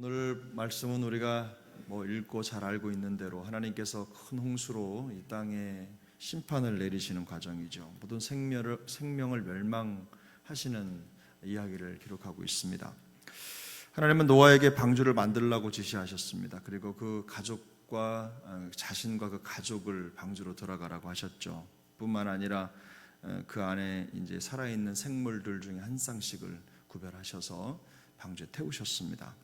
오늘 말씀은 우리가 읽고 잘 알고 있는 대로 하나님께서 큰 홍수로 이 땅에 심판을 내리시는 과정이죠. 모든 생명을 멸망하시는 이야기를 기록하고 있습니다. 하나님은 노아에게 방주를 만들라고 지시하셨습니다. 그리고 그 가족과 자신과 그 가족을 방주로 들어가라고 하셨죠. 뿐만 아니라 그 안에 이제 살아있는 생물들 중에 한 쌍씩을 구별하셔서 방주에 태우셨습니다.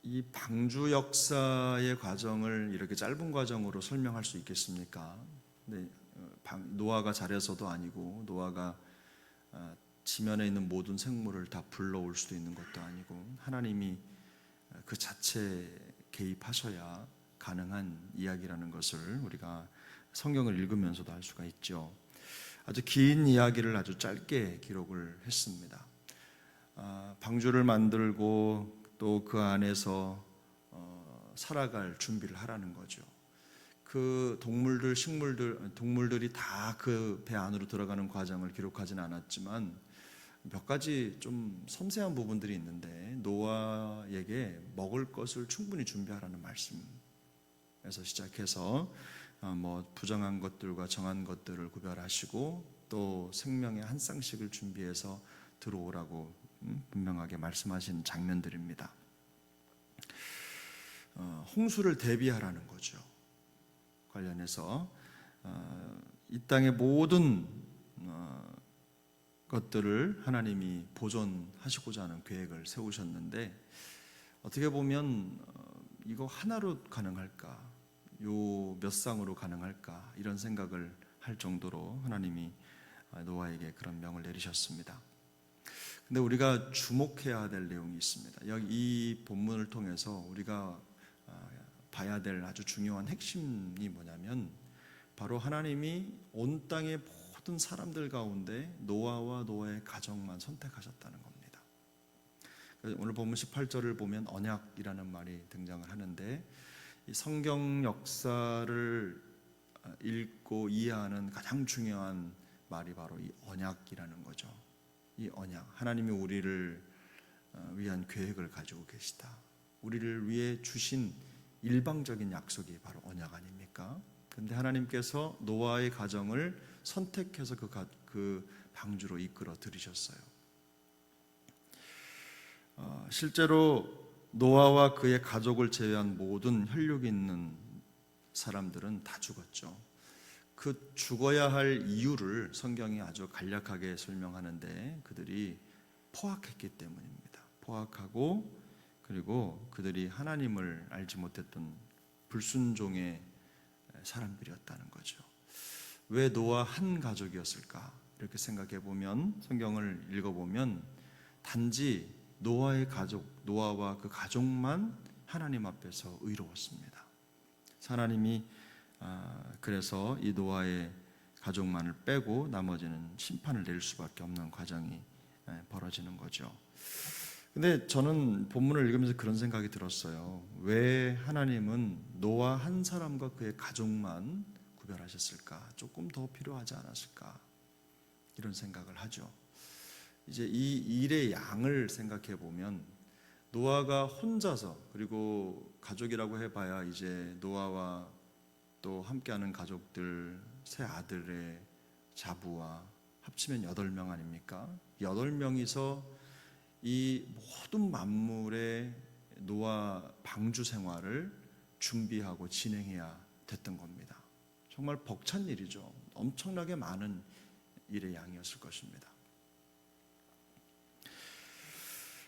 이 방주 역사의 과정을 이렇게 짧은 과정으로 설명할 수 있겠습니까? 근데 노아가 잘해서도 아니고 노아가 지면에 있는 모든 생물을 다 불러올 수도 있는 것도 아니고 하나님이 그 자체에 개입하셔야 가능한 이야기라는 것을 우리가 성경을 읽으면서도 알 수가 있죠. 아주 긴 이야기를 아주 짧게 기록을 했습니다. 방주를 만들고 또 그 안에서 살아갈 준비를 하라는 거죠. 그 동물들이 다 그 배 안으로 들어가는 과정을 기록하지는 않았지만 몇 가지 좀 섬세한 부분들이 있는데 노아에게 먹을 것을 충분히 준비하라는 말씀에서 시작해서 부정한 것들과 정한 것들을 구별하시고 또 생명의 한 쌍씩을 준비해서 들어오라고 분명하게 말씀하신 장면들입니다. 홍수를 대비하라는 거죠. 관련해서 이 땅의 모든 것들을 하나님이 보존하시고자 하는 계획을 세우셨는데 어떻게 보면 이거 하나로 가능할까? 요 몇 쌍으로 가능할까? 이런 생각을 할 정도로 하나님이 노아에게 그런 명을 내리셨습니다. 근데 우리가 주목해야 될 내용이 있습니다. 여기 이 본문을 통해서 우리가 봐야 될 아주 중요한 핵심이 뭐냐면 바로 하나님이 온 땅의 모든 사람들 가운데 노아와 노아의 가정만 선택하셨다는 겁니다. 오늘 본문 18절을 보면 언약이라는 말이 등장을 하는데 이 성경 역사를 읽고 이해하는 가장 중요한 말이 바로 이 언약이라는 거죠. 이 언약, 하나님이 우리를 위한 계획을 가지고 계시다. 우리를 위해 주신 일방적인 약속이 바로 언약 아닙니까? 그런데 하나님께서 노아의 가정을 선택해서 그 방주로 이끌어 들이셨어요. 실제로 노아와 그의 가족을 제외한 모든 혈육이 있는 사람들은 다 죽었죠. 그 죽어야 할 이유를 성경이 아주 간략하게 설명하는데 그들이 포악했기 때문입니다. 포악하고 그리고 그들이 하나님을 알지 못했던 불순종의 사람들이었다는 거죠. 왜 노아 한 가족이었을까? 이렇게 생각해 보면 성경을 읽어보면 단지 노아와 그 가족만 하나님 앞에서 의로웠습니다. 하나님이 그래서 이 노아의 가족만을 빼고 나머지는 심판을 내릴 수밖에 없는 과정이 벌어지는 거죠. 근데 저는 본문을 읽으면서 그런 생각이 들었어요. 왜 하나님은 노아 한 사람과 그의 가족만 구별하셨을까? 조금 더 필요하지 않았을까? 이런 생각을 하죠. 이제 이 일의 양을 생각해 보면 노아가 혼자서 그리고 가족이라고 해봐야 이제 노아와 또 함께하는 가족들 세 아들의 자부와 합치면 8명 아닙니까? 8명이서 이 모든 만물의 노아 방주 생활을 준비하고 진행해야 됐던 겁니다. 정말 벅찬 일이죠. 엄청나게 많은 일의 양이었을 것입니다.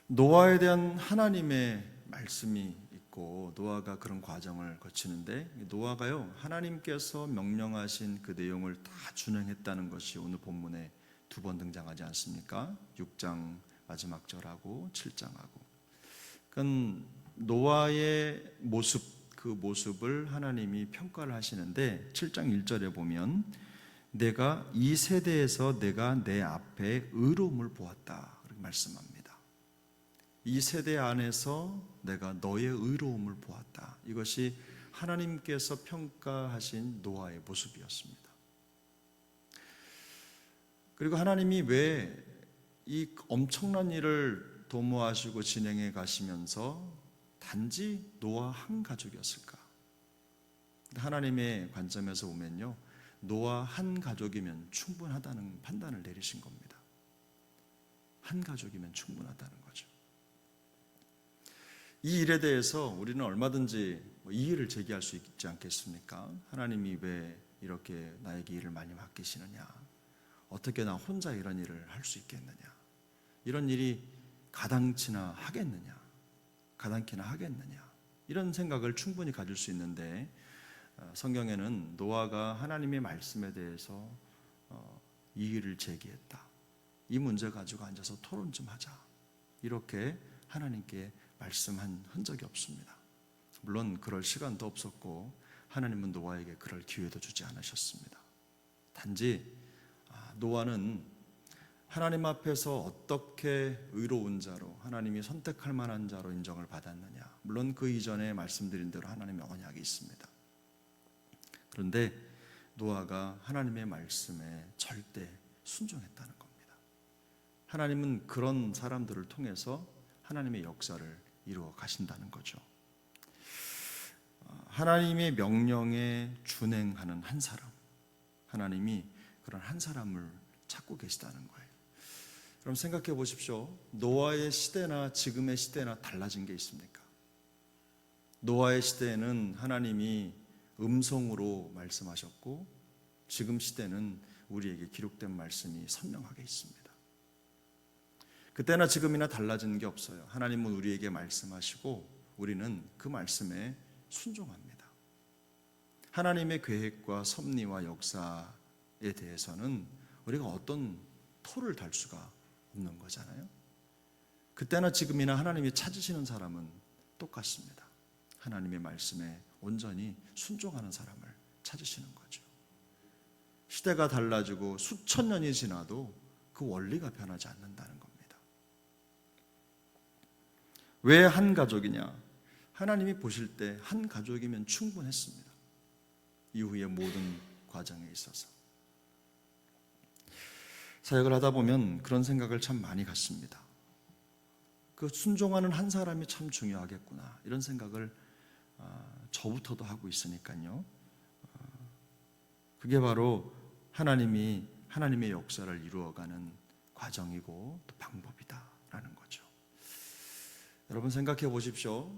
노아에 대한 하나님의 말씀이 있고 노아가 그런 과정을 거치는데 노아가요 하나님께서 명령하신 그 내용을 다 준행했다는 것이 오늘 본문에 2번 등장하지 않습니까? 6장 마지막 절하고 7장하고. 그건 노아의 모습, 그 모습을 하나님이 평가를 하시는데 7장 1절에 보면 내가 이 세대에서 내가 내 앞에 의로움을 보았다 이렇게 말씀합니다. 이 세대 안에서 내가 너의 의로움을 보았다. 이것이 하나님께서 평가하신 노아의 모습이었습니다. 그리고 하나님이 왜 이 엄청난 일을 도모하시고 진행해 가시면서 단지 노아 한 가족이었을까? 하나님의 관점에서 보면요, 노아 한 가족이면 충분하다는 판단을 내리신 겁니다. 한 가족이면 충분하다는 거죠. 이 일에 대해서 우리는 얼마든지 이의를 제기할 수 있지 않겠습니까? 하나님이 왜 이렇게 나에게 일을 많이 맡기시느냐? 어떻게 나 혼자 이런 일을 할 수 있겠느냐? 이런 일이 가당키나 하겠느냐? 이런 생각을 충분히 가질 수 있는데, 성경에는 노아가 하나님의 말씀에 대해서 이의를 제기했다. 이 문제 가지고 앉아서 토론 좀 하자. 이렇게 하나님께 말씀한 흔적이 없습니다. 물론 그럴 시간도 없었고 하나님은 노아에게 그럴 기회도 주지 않으셨습니다. 단지 노아는 하나님 앞에서 어떻게 의로운 자로, 하나님이 선택할 만한 자로 인정을 받았느냐. 물론 그 이전에 말씀드린 대로 하나님의 언약이 있습니다. 그런데 노아가 하나님의 말씀에 절대 순종했다는 겁니다. 하나님은 그런 사람들을 통해서 하나님의 역사를 이루어 가신다는 거죠. 하나님의 명령에 준행하는 한 사람, 하나님이 그런 한 사람을 찾고 계시다는 거예요. 그럼 생각해 보십시오. 노아의 시대나 지금의 시대나 달라진 게 있습니까? 노아의 시대에는 하나님이 음성으로 말씀하셨고, 지금 시대는 우리에게 기록된 말씀이 선명하게 있습니다. 그때나 지금이나 달라진 게 없어요. 하나님은 우리에게 말씀하시고 우리는 그 말씀에 순종합니다. 하나님의 계획과 섭리와 역사에 대해서는 우리가 어떤 토를 달 수가 없는 거잖아요. 그때나 지금이나 하나님이 찾으시는 사람은 똑같습니다. 하나님의 말씀에 온전히 순종하는 사람을 찾으시는 거죠. 시대가 달라지고 수천 년이 지나도 그 원리가 변하지 않는다는 겁니다. 왜 한 가족이냐? 하나님이 보실 때 한 가족이면 충분했습니다. 이후의 모든 과정에 있어서. 사역을 하다 보면 그런 생각을 참 많이 갖습니다. 그 순종하는 한 사람이 참 중요하겠구나, 이런 생각을 저부터도 하고 있으니까요. 그게 바로 하나님의 역사를 이루어가는 과정이고 또 방법이다라는 거죠. 여러분 생각해 보십시오.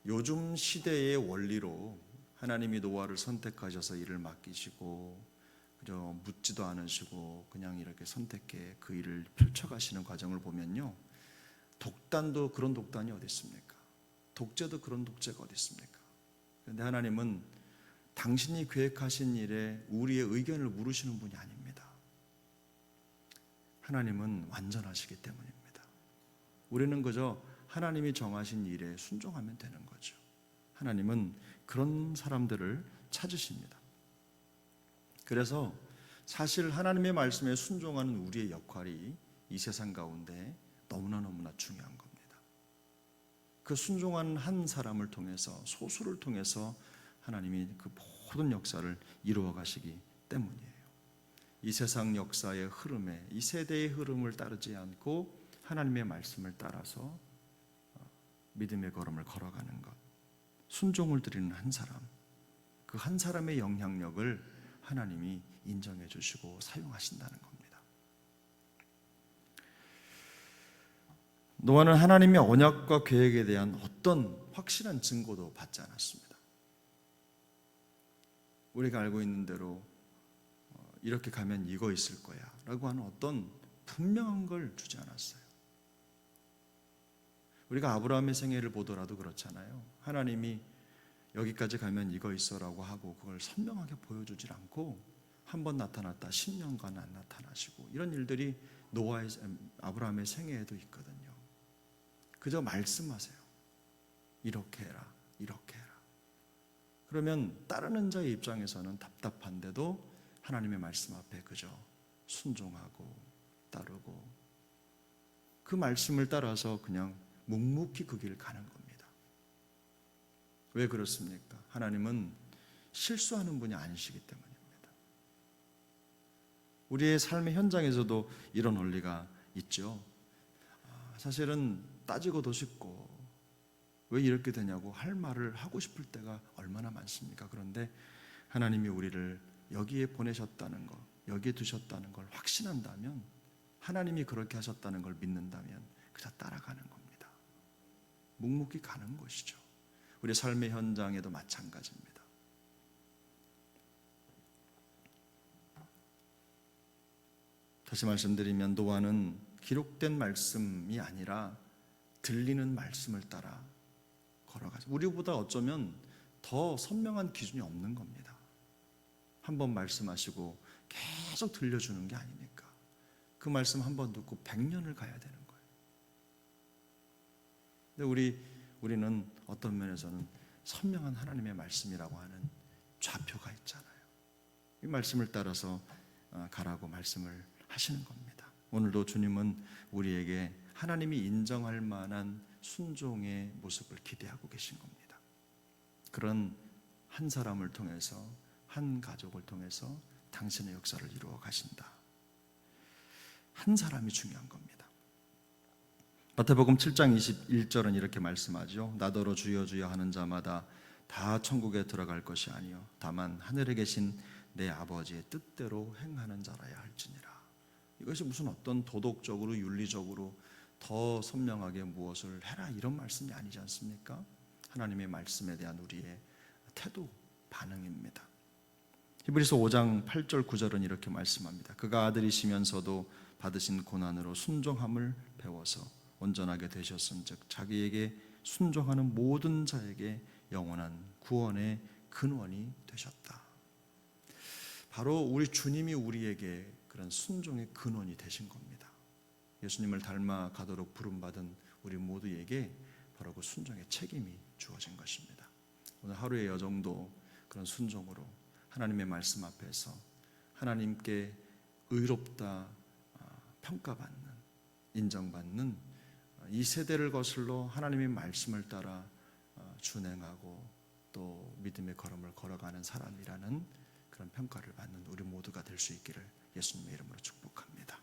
요즘 시대의 원리로 하나님이 노아를 선택하셔서 일을 맡기시고 그저 묻지도 않으시고 그냥 이렇게 선택해 그 일을 펼쳐가시는 과정을 보면요, 독단도 그런 독단이 어디 있습니까? 독재도 그런 독재가 어디 있습니까? 그런데 하나님은 당신이 계획하신 일에 우리의 의견을 물으시는 분이 아닙니다. 하나님은 완전하시기 때문입니다. 우리는 그저 하나님이 정하신 일에 순종하면 되는 거죠. 하나님은 그런 사람들을 찾으십니다. 그래서 사실 하나님의 말씀에 순종하는 우리의 역할이 이 세상 가운데 너무나 중요한 겁니다. 그 순종하는 한 사람을 통해서, 소수를 통해서 하나님이 그 모든 역사를 이루어 가시기 때문이에요. 이 세상 역사의 흐름에, 이 세대의 흐름을 따르지 않고 하나님의 말씀을 따라서 믿음의 걸음을 걸어가는 것, 순종을 드리는 한 사람, 그 한 사람의 영향력을 하나님이 인정해 주시고 사용하신다는 겁니다. 노아는 하나님의 언약과 계획에 대한 어떤 확실한 증거도 받지 않았습니다. 우리가 알고 있는 대로 이렇게 가면 이거 있을 거야 라고 하는 어떤 분명한 걸 주지 않았어요. 우리가 아브라함의 생애를 보더라도 그렇잖아요. 하나님이 여기까지 가면 이거 있어라고 하고 그걸 선명하게 보여주질 않고 한 번 나타났다 10년간 안 나타나시고, 이런 일들이 아브라함의 생애에도 있거든요. 그저 말씀하세요. 이렇게 해라, 이렇게 해라. 그러면 따르는 자의 입장에서는 답답한데도 하나님의 말씀 앞에 그저 순종하고 따르고 그 말씀을 따라서 그냥 묵묵히 그 길을 가는 겁니다. 왜 그렇습니까? 하나님은 실수하는 분이 아니시기 때문입니다. 우리의 삶의 현장에서도 이런 원리가 있죠. 사실은 따지고도 싶고 왜 이렇게 되냐고 할 말을 하고 싶을 때가 얼마나 많습니까? 그런데 하나님이 우리를 여기에 보내셨다는 것, 여기에 두셨다는 걸 확신한다면, 하나님이 그렇게 하셨다는 걸 믿는다면 그저 따라가는 겁니다. 묵묵히 가는 것이죠. 우리 삶의 현장에도 마찬가지입니다. 다시 말씀드리면 노아는 기록된 말씀이 아니라 들리는 말씀을 따라 걸어가죠. 우리보다 어쩌면 더 선명한 기준이 없는 겁니다. 한 번 말씀하시고 계속 들려주는 게 아니니까. 그 말씀 한 번 듣고 100년을 가야 되는 거예요. 근데 우리는 어떤 면에서는 선명한 하나님의 말씀이라고 하는 좌표가 있잖아요. 이 말씀을 따라서 가라고 말씀을 하시는 겁니다. 오늘도 주님은 우리에게 하나님이 인정할 만한 순종의 모습을 기대하고 계신 겁니다. 그런 한 사람을 통해서, 한 가족을 통해서 당신의 역사를 이루어 가신다. 한 사람이 중요한 겁니다. 마태복음 7장 21절은 이렇게 말씀하죠. 나더러 주여 주여 하는 자마다 다 천국에 들어갈 것이 아니요 다만 하늘에 계신 내 아버지의 뜻대로 행하는 자라야 할지니라. 이것이 무슨 어떤 도덕적으로 윤리적으로 더 선명하게 무엇을 해라 이런 말씀이 아니지 않습니까? 하나님의 말씀에 대한 우리의 태도, 반응입니다. 히브리서 5장 8절 9절은 이렇게 말씀합니다. 그가 아들이시면서도 받으신 고난으로 순종함을 배워서 온전하게 되셨은즉 자기에게 순종하는 모든 자에게 영원한 구원의 근원이 되셨다. 바로 우리 주님이 우리에게 그런 순종의 근원이 되신 겁니다. 예수님을 닮아가도록 부름받은 우리 모두에게 바로 그 순종의 책임이 주어진 것입니다. 오늘 하루의 여정도 그런 순종으로 하나님의 말씀 앞에서 하나님께 의롭다 평가받는, 인정받는 이 세대를 거슬러 하나님의 말씀을 따라 준행하고 또 믿음의 걸음을 걸어가는 사람이라는 그런 평가를 받는 우리 모두가 될 수 있기를 예수님의 이름으로 축복합니다.